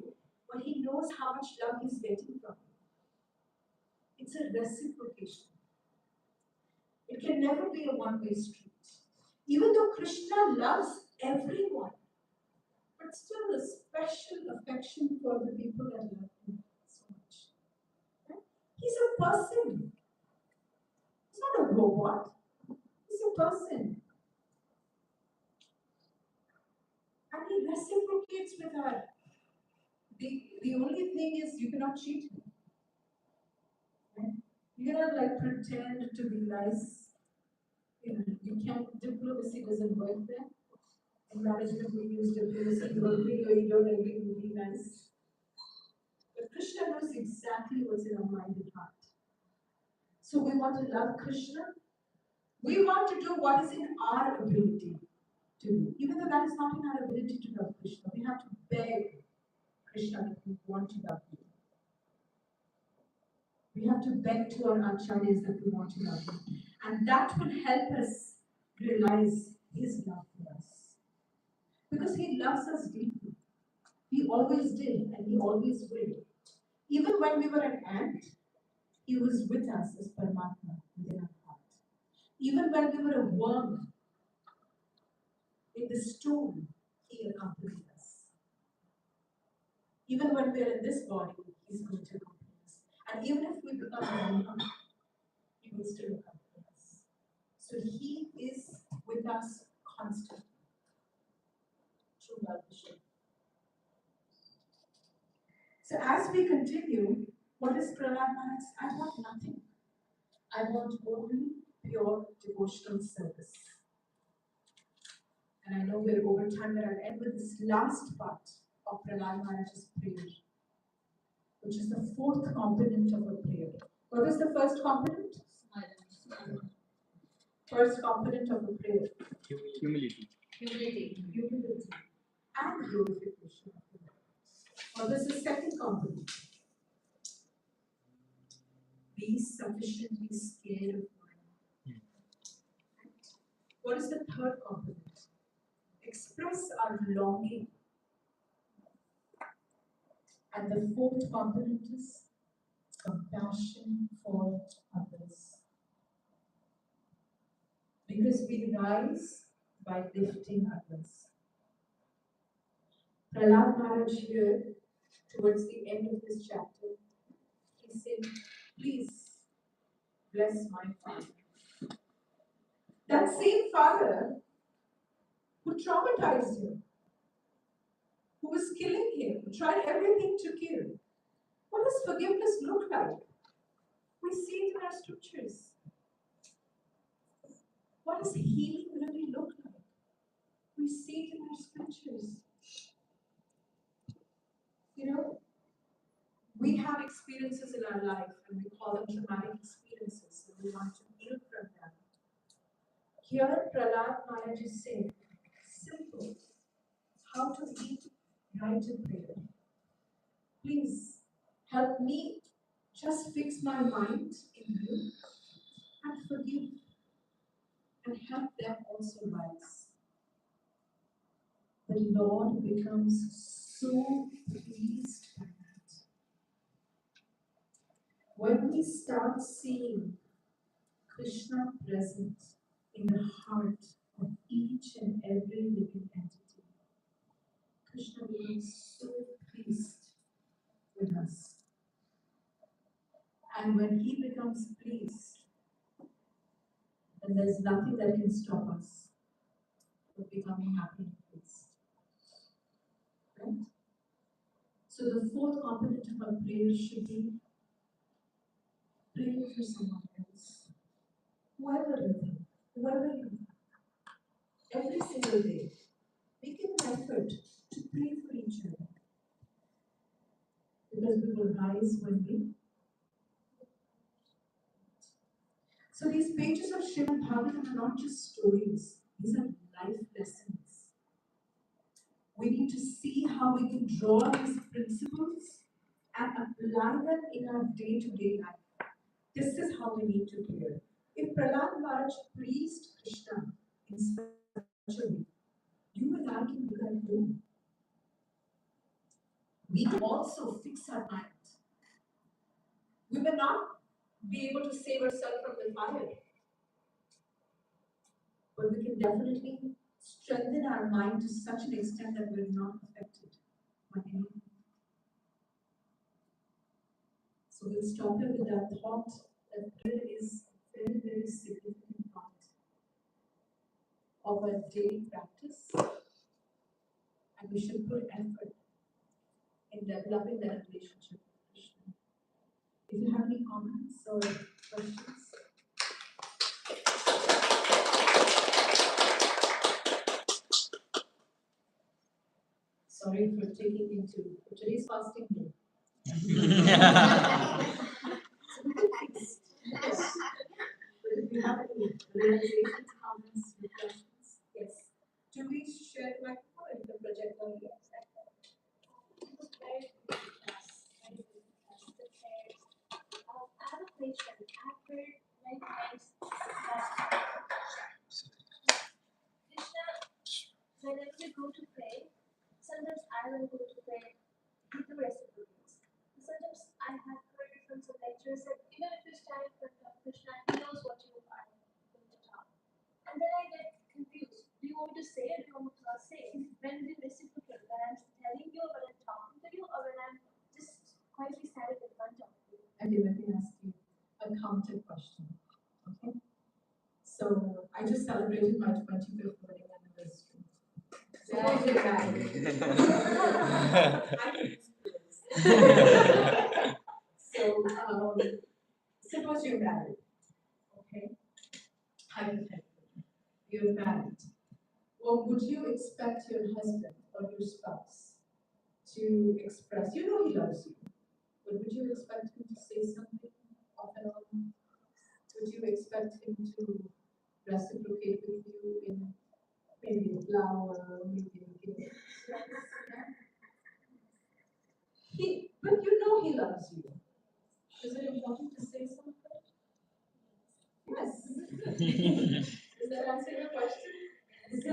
when he knows how much love he's getting from you. It's a reciprocation. It can never be a one-way street. Even though Krishna loves everyone, but still a special affection for the people that love him so much. Right? He's a person. He's not a robot. He's a person. And he reciprocates with her. The only thing is you cannot cheat him. Right? You cannot like pretend to be nice. You can't, diplomacy doesn't work there. In management we use diplomacy, you agree or you don't agree, you be nice. But Krishna knows exactly what's in our mind and heart. So we want to love Krishna. We want to do what is in our ability to do. Even though that is not in our ability to love Krishna, we have to beg Krishna that we want to love him. We have to beg to our acharyas that we want to love him. And that will help us realize his love for us. Because he loves us deeply. He always did and he always will. Even when we were an ant, he was with us as Paramatma within our heart. Even when we were a worm in the stone, he accompanied us. Even when we are in this body, he's going to accompany us. And even if we become Brahma, he will still accompany us. So he is with us constantly. True love is shown. So as we continue, what is Prahlad Maharaj? I want nothing. I want only pure devotional service. And I know we're over time, but I'll end with this last part of Prahlad Maharaj's prayer, which is the fourth component of a prayer. What was the first component? First component of a prayer. Humility. Humility. And glorification of the Lord. What was the second component? Be sufficiently scared of mind. What is the third component? Express our longing. And the fourth component is compassion for others. Because we rise by lifting others. Prahlad Maharaj here, towards the end of this chapter, he said, please bless my father. That same father who traumatized him, who was killing him, who tried everything to kill. What does forgiveness look like? We see it in our scriptures. What does healing really look like? We see it in our scriptures. You know, we have experiences in our life and we call them traumatic experiences and we want to heal from them. Here, Prahlad Mataji said, simple, how to lead right to prayer. Please help me just fix my mind in you and forgive and help them also rise. The Lord becomes so pleased by that. When we start seeing Krishna present in the heart of each and every living entity, Krishna becomes so pleased with us. And when he becomes pleased, then there's nothing that can stop us from becoming happy and pleased. Right? So the fourth component of our prayer should be praying for someone else. Whoever you think, whoever you think. Every single day, make an effort to pray for each other. Because we will rise when we. So these pages of Srimad Bhagavatam are not just stories, these are life lessons. We need to see how we can draw these principles and apply them in our day-to-day life. This is how we need to pray. If Prahlad Maharaj pleased Krishna in such a way, you and I can do that too. We can also fix our mind. We may not be able to save ourselves from the fire, but we can definitely strengthen our mind to such an extent that we're not affected by anything. So we'll stop here with that thought that prayer is a very, very significant part of our daily practice, and we should put effort in developing that relationship with Krishna. If you have any comments or questions. Sorry for taking into today's fasting day. But if you have any realizations, comments, reflections, yes. Do we share the microphone and the project on the outside? I have a question. I've heard many times Krishna, whenever we go to pray, sometimes I will go to pray with the recipients. Sometimes I have heard from some lecturers that even if you stand in front of Krishna, he knows what you are going to talk. And then I get confused. Do you want me to say or do you want me to not say? When is it reciprocal? When I'm telling you, when I'm talking to you, or when I'm just quietly standing in front of you? Okay, let me ask you a counter question. Okay. So I just celebrated my 25th wedding anniversary. Suppose you're married. Suppose you're married. Okay. Hypothetically, you're married. Well, would you expect your husband or your spouse to express? You know he loves you, but would you expect him to say something off and on? Would you expect him to reciprocate with you in maybe a flower, maybe a gift? But you know he loves you. Is it important to say something? Yes. Does that answer your question? So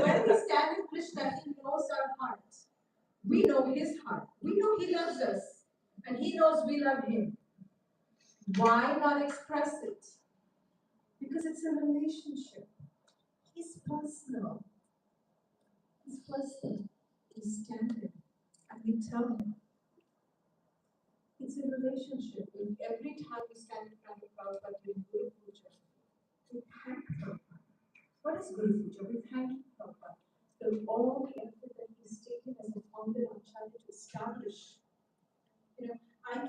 when we stand in Krishna, he knows our heart. We know his heart. We know he loves us. And he knows we love him. Why not express it? Because it's a relationship. He's personal. He's personal. He's standing. And we tell him. It's a relationship. And every time we stand in front of Prabhupada during Guru Puja, we thank Prabhupada. What is Guru Puja? We thank Prabhupada for all the effort that he is taken as a model of trying to establish. You know,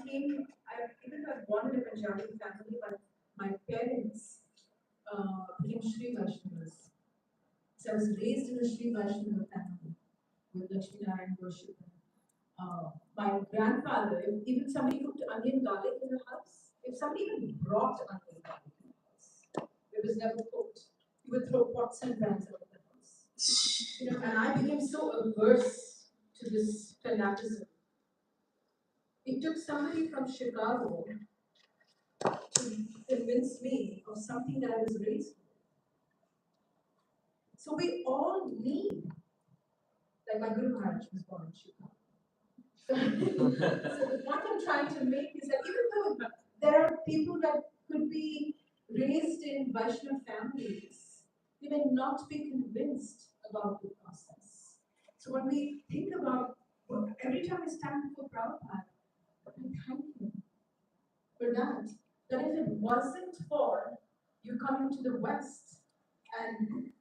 even though I born in a Punjabi family, but my parents became Sri Vaishnavas. So I was raised in a Sri Vaishnava family with Lakshmi Narayan worship. My grandfather, if even somebody cooked onion garlic in the house, if somebody even brought onion garlic in the house, it was never cooked. He would throw pots and pans out of the house. You know, and I became so averse to this fanaticism. It took somebody from Chicago to convince me of something that I was raised with. So we all need, like my Guru Maharaj was born in Chicago. So the point I'm trying to make is that even though there are people that could be raised in Vaishnava families, they may not be convinced about the process. So when we think about, every time I stand before Prabhupada, I thank him for that. That if it wasn't for you coming to the West and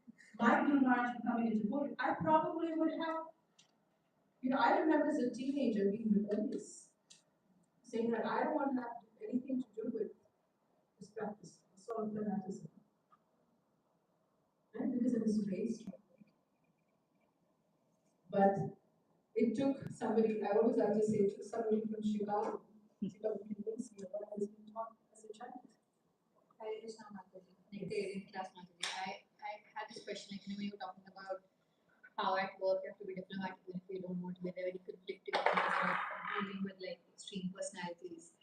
my Guru Maharaj coming into Puri, I probably would have, I remember as a teenager being rebellious, saying that I don't want to have anything to do with this practice, sort of fanaticism. Right? Because I was raised like that. But it took somebody, I always like to say, it took somebody from Chicago to come convince me of what I was being taught as a child. Hare Krishna Mataji, Nectarian class Mataji. I had this question, like, when you were talking about how at work you have to be diplomatic even if you don't want to be very conflicted or dealing with like extreme personalities.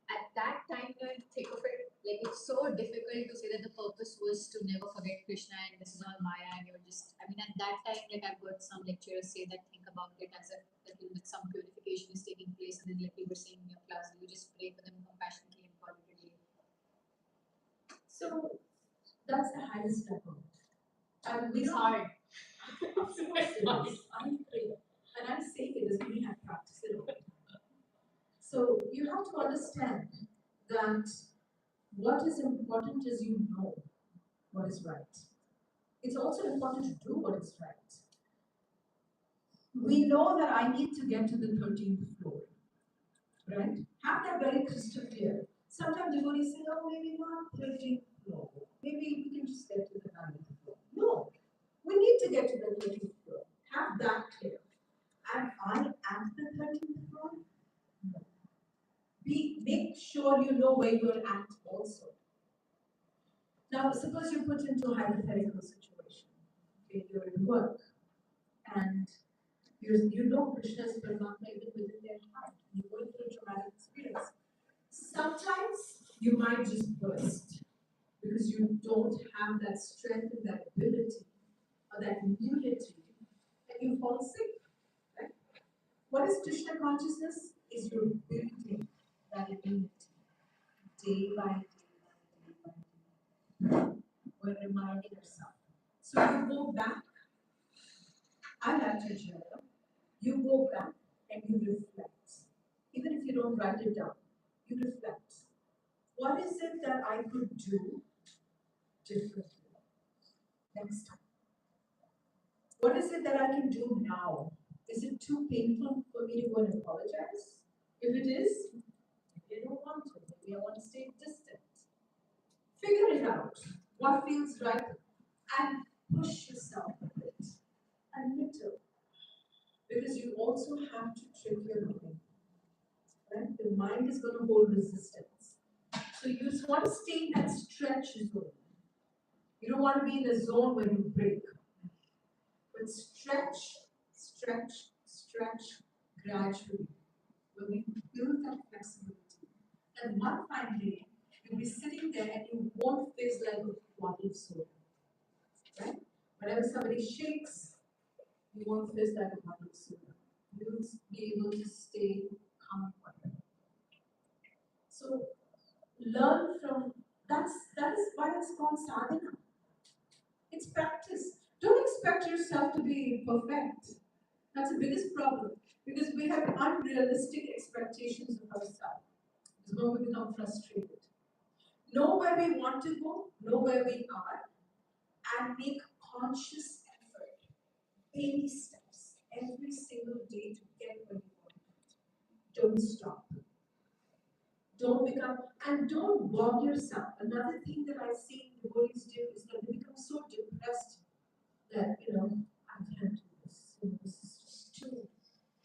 At that time, when you think of it, like it's so difficult to say that the purpose was to never forget Krishna and this is all Maya and you're just, I mean, at that time, like I've heard some lecturers say that think about it as if that, some purification is taking place and then like you were saying in your class, you just pray for them compassionately and call it a day. So that's the highest level. And It's hard. Of course it is. I'm Priya. And I'm saying it doesn't mean I practice it all the time. So you have to understand that what is important is you know what is right. It's also important to do what is right. We know that I need to get to the 13th floor, right? Have that very crystal clear. Sometimes devotees say, oh, maybe not 13th floor. Maybe we can just get to the 9th floor. No, we need to get to the 13th floor. Have that clear. Am I at the 13th floor? No. Make sure you know where you're at also. Now, suppose you're put into a hypothetical situation. Okay, you're at work and you know Krishna is Paramatma even within their heart. You're going through a traumatic experience. Sometimes you might just burst because you don't have that strength and that ability or that unity and you fall sick. Right? What is Krishna consciousness? Is you're building that immunity day by day by day. We're reminding ourselves. So you go back. I like to journal. You go back and you reflect. Even if you don't write it down, you reflect. What is it that I could do differently next time? What is it that I can do now? Is it too painful for me to go and apologize? If it is, maybe I don't want to. Maybe I want to stay distant. Figure it out. What feels right? And push yourself a bit. A little. Because you also have to trick your mind. Right? The mind is going to hold resistance. So you just want to stay in that stretch zone. You don't want to be in a zone where you break. But stretch, stretch, stretch gradually. When we build that flexibility. And one fine day, you'll be sitting there and you won't fizz like a bottle of soda. Right? Whenever somebody shakes, you won't fizz like a bottle of soda. You'll be able to stay calm and quiet. So learn from that is why it's called sadhana. It's practice. Don't expect yourself to be perfect. That's the biggest problem because we have unrealistic expectations of ourselves. This is when we become frustrated. Know where we want to go, know where we are, and make conscious effort, baby steps. every single day to get where you want to be. Don't stop. Don't become, and don't bog yourself. Another thing that I see the bullies do is that they become so depressed that, I can't do this. This is just too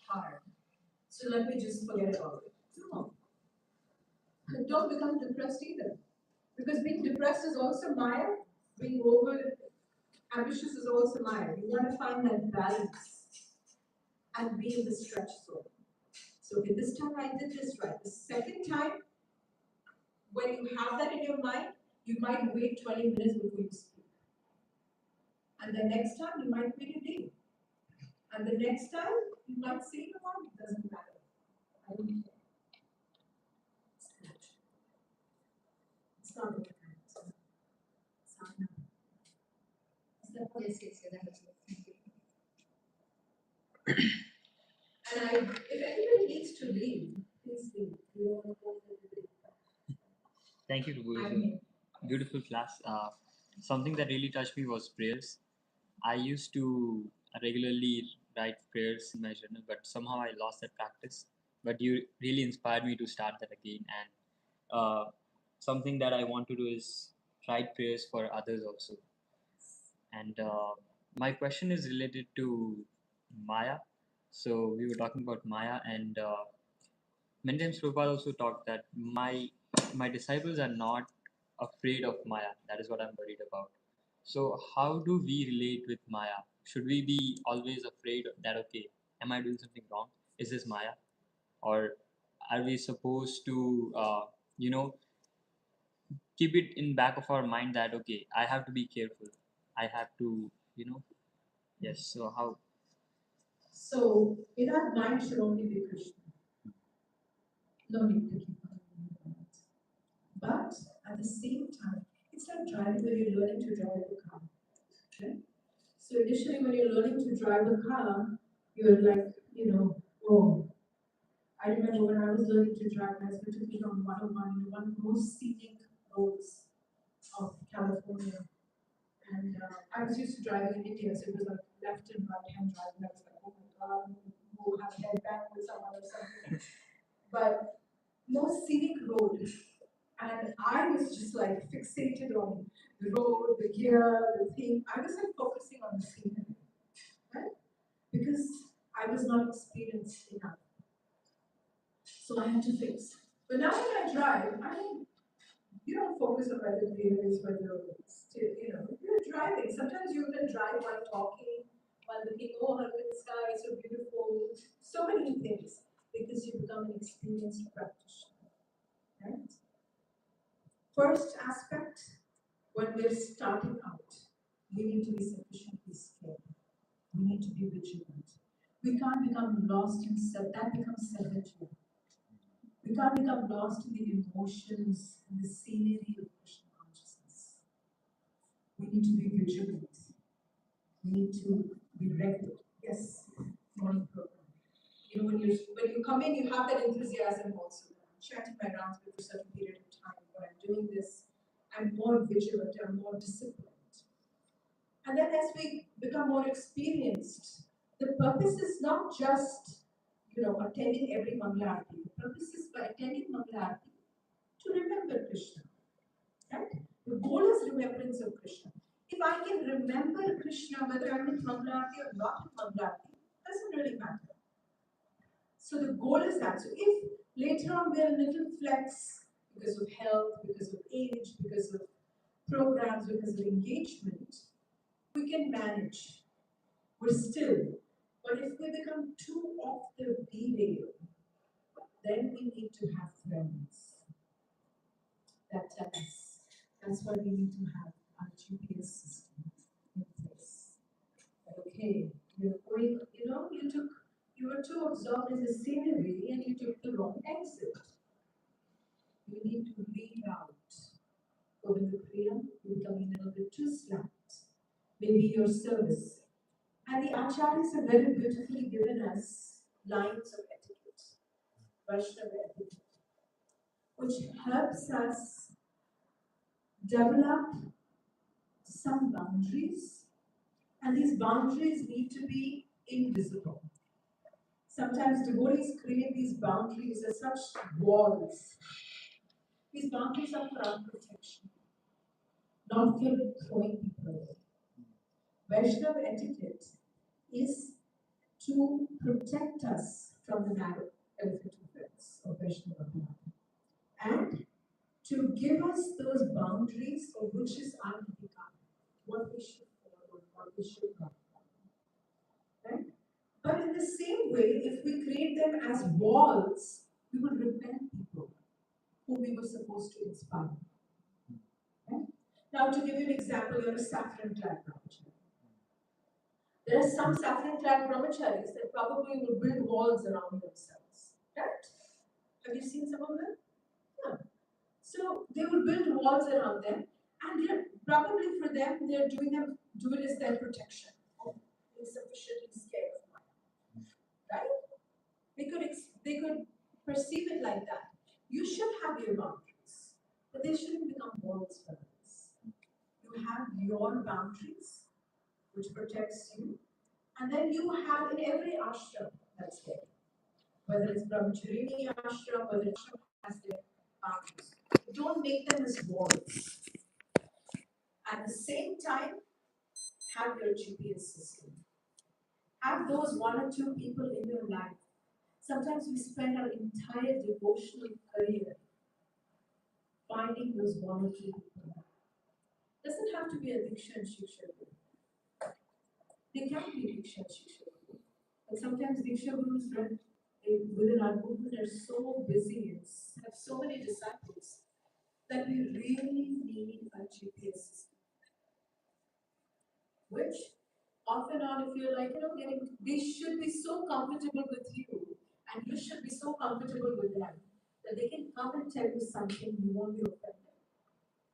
hard. So let me just forget about it. No. And don't become depressed either. Because being depressed is also Maya. Being over ambitious is also Maya. You want to find that balance and be in the stretch zone. So okay, this time I did this right. The second time, when you have that in your mind, you might wait 20 minutes before you speak. And the next time you might wait a day. And the next time you might say, it doesn't matter. I don't care. It's natural. It's not okay. It's not enough. Is that what? Yes, that was it. Thank you. And if anybody needs to leave, please leave. We don't want to go to the Thank you, Guru. Beautiful class. Something that really touched me was prayers. I used to regularly write prayers in my journal, but somehow I lost that practice. But you really inspired me to start that again. And something that I want to do is write prayers for others also. And my question is related to Maya. So we were talking about Maya, and many times Prabhupada also talked that my disciples are not afraid of Maya. That is what I'm worried about. So how do we relate with Maya? Should we be always afraid that okay, am I doing something wrong? Is this Maya, or are we supposed to keep it in back of our mind that okay, I have to be careful. I have to yes. So how? So in our mind should only be Krishna. No need to keep on doing that. But at the same time, it's like driving when you're learning to drive a car. Okay? So initially when you're learning to drive a car, you're like, oh, I remember when I was learning to drive, my husband took me on 101, one of the most scenic roads of California. And I was used to driving in India, so it was like left and right hand driving. I was like, oh my god, who have head back with someone or something. But most scenic road. And I was just like fixated on the road, the gear, the thing. I was like focusing on the scenery, right? Because I was not experienced enough. So I had to fix. But now when I drive, you don't focus on whether the gear is, whether it's still, you're driving. Sometimes you even drive while talking, while looking, oh, look at the sky, it's so beautiful. So many things, because you become an experienced practitioner, right? First aspect, when we're starting out, we need to be sufficiently skilled. We need to be vigilant. We can't become lost in self, that becomes self-hatred. We can't become lost in the emotions and the scenery of Krishna consciousness. We need to be vigilant. We need to be regular. Yes, morning program. When you come in, you have that enthusiasm also. I'm chanting my rounds for a certain period of time. When I'm doing this, I'm more vigilant, I'm more disciplined. And then as we become more experienced, the purpose is not just, attending every Mangalarti. The purpose is by attending Mangalarti to remember Krishna, right? The goal is remembrance of Krishna. If I can remember Krishna, whether I'm in Mangalarti or not in Mangalarti, doesn't really matter. So the goal is that. So if later on we are a little flex because of health, because of age, because of programs, because of engagement, we can manage. We're still. But if we become too off the rail, then we need to have friends that tell us. That's why we need to have our GPS system in place. Okay, you're going, you were too absorbed in the scenery and you took the wrong exit. You need to reroute. Govinda, Priya, you're becoming a little bit too slack. Maybe your service. And the acharyas have very beautifully given us lines of etiquette, Vaishnava etiquette, which helps us develop some boundaries. And these boundaries need to be invisible. Sometimes devotees create these boundaries as such walls. These boundaries are for our protection, not for throwing people away. Vaishnava etiquette is to protect us from the narrow elephant effects of Vaishnava Bhakti and to give us those boundaries of which is our Dhamma, what we should follow, what we should not follow. Right? But in the same way, if we create them as walls, we will repel people whom we were supposed to inspire. Right? Now, to give you an example, you're a saffron-clad brahmachari. There are some saffron-clad brahmacharis that probably will build walls around themselves. Right? Have you seen some of them? Yeah. So they will build walls around them, and they're probably for them, they're do it as their protection. Oh, they're sufficiently scared of mine. Right? They could perceive it like that. You should have your boundaries, but they shouldn't become walls for others. You have your boundaries, which protects you, and then you have in every ashram that's there, whether it's brahmacharini ashram, whether it's ashram has their boundaries. Don't make them as walls. At the same time, have your GPS system. Have those one or two people in your life. Sometimes we spend our entire devotional career finding those one or two people. Doesn't have to be a Diksha and Shiksha Guru. They can be Diksha and Shiksha Guru. But sometimes Diksha Gurus within our movement are so busy and have so many disciples that we really need a GPS system. Which off and on, if you're like, they should be so comfortable with you, and you should be so comfortable with them, that they can come and tell you something, you won't be offended.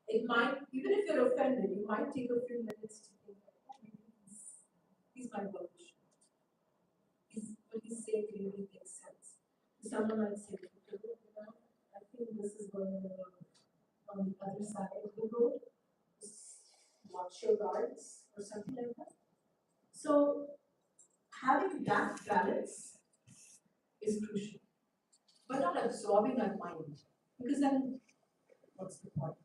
It might, even if you're offended, you might take a few minutes to think, oh, maybe he's my well wisher. What he's saying really makes sense. Someone might say, I think this is going on the other side of the road. Just watch your guards, or something like that. So, having that balance is crucial, but not absorbing our mind, because then what's the point?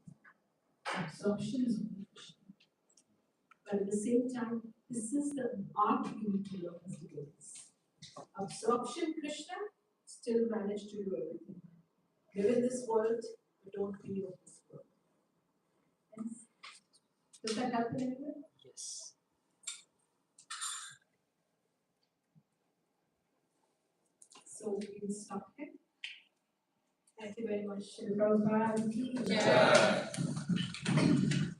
Absorption is crucial. But at the same time, this is the art we need to learn as devotees. Absorption, Krishna, still manage to do everything. Live in this world, but don't be of this world. Yes? Does that happen anywhere? Yes. So we can stop here. Thank you very much. Shri Prabhupada ki Jai. jai.